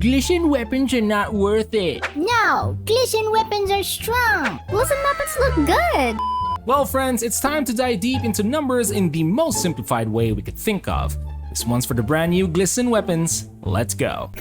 Glissen weapons are not worth it. No, Glissen weapons are strong. Glissen weapons look good. Well friends, it's time to dive deep into numbers in the most simplified way we could think of. This one's for the brand new Glissen weapons. Let's go.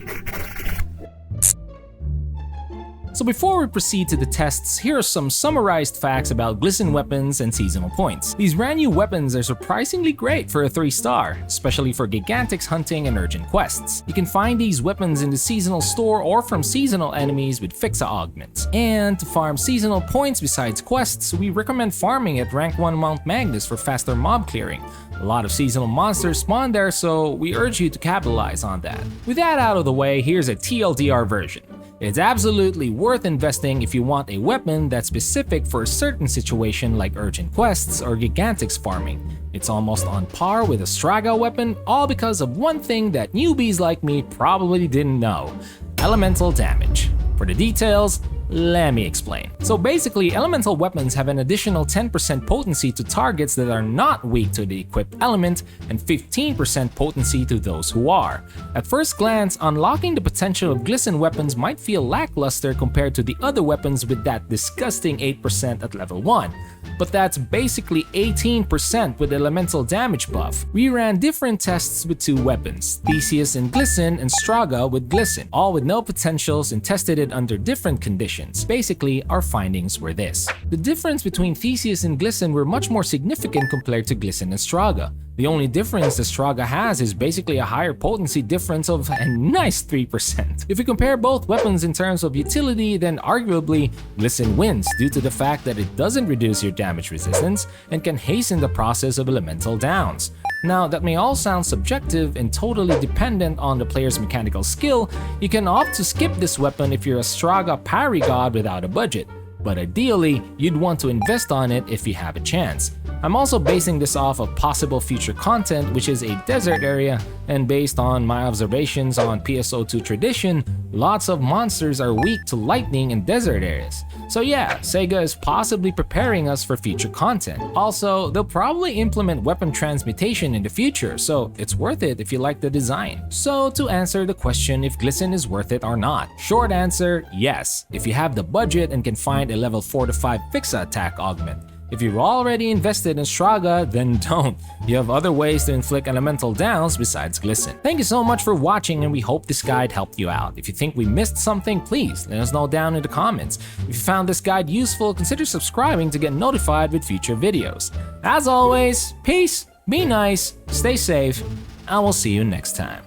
So before we proceed to the tests, here are some summarized facts about Glissen weapons and seasonal points. These brand new weapons are surprisingly great for a 3-star, especially for Gigantics hunting and urgent quests. You can find these weapons in the seasonal store or from seasonal enemies with Fixa augments. And to farm seasonal points besides quests, we recommend farming at rank 1 Mount Magnus for faster mob clearing. A lot of seasonal monsters spawn there, so we urge you to capitalize on that. With that out of the way, here's a TLDR version. It's absolutely worth investing if you want a weapon that's specific for a certain situation like urgent quests or Gigantics farming. It's almost on par with a Straga weapon, all because of one thing that newbies like me probably didn't know: elemental damage. For the details, let me explain. So basically, elemental weapons have an additional 10% potency to targets that are not weak to the equipped element and 15% potency to those who are. At first glance, unlocking the potential of Glissen weapons might feel lackluster compared to the other weapons with that disgusting 8% at level 1. But that's basically 18% with elemental damage buff. We ran different tests with 2 weapons, Theseus and Glissen and Straga with Glissen, all with no potentials, and tested it under different conditions. Basically, our findings were this. The difference between Theseus and Glissen were much more significant compared to Glissen and Straga. The only difference that Straga has is basically a higher potency difference of a nice 3%. If we compare both weapons in terms of utility, then arguably Glissen wins due to the fact that it doesn't reduce your damage resistance and can hasten the process of elemental downs. Now, that may all sound subjective and totally dependent on the player's mechanical skill. You can opt to skip this weapon if you're a Straga parry god without a budget, but ideally, you'd want to invest on it if you have a chance. I'm also basing this off of possible future content, which is a desert area, and based on my observations on PSO2 tradition, lots of monsters are weak to lightning in desert areas. So yeah, Sega is possibly preparing us for future content. Also, they'll probably implement weapon transmutation in the future, so it's worth it if you like the design. So to answer the question if Glissen is worth it or not, short answer, yes, if you have the budget and can find a level 4 to 5 Fixa attack augment. If you're already invested in Straga, then don't. You have other ways to inflict elemental downs besides Glissen. Thank you so much for watching, and we hope this guide helped you out. If you think we missed something, please let us know down in the comments. If you found this guide useful, consider subscribing to get notified with future videos. As always, peace, be nice, stay safe, and we'll see you next time.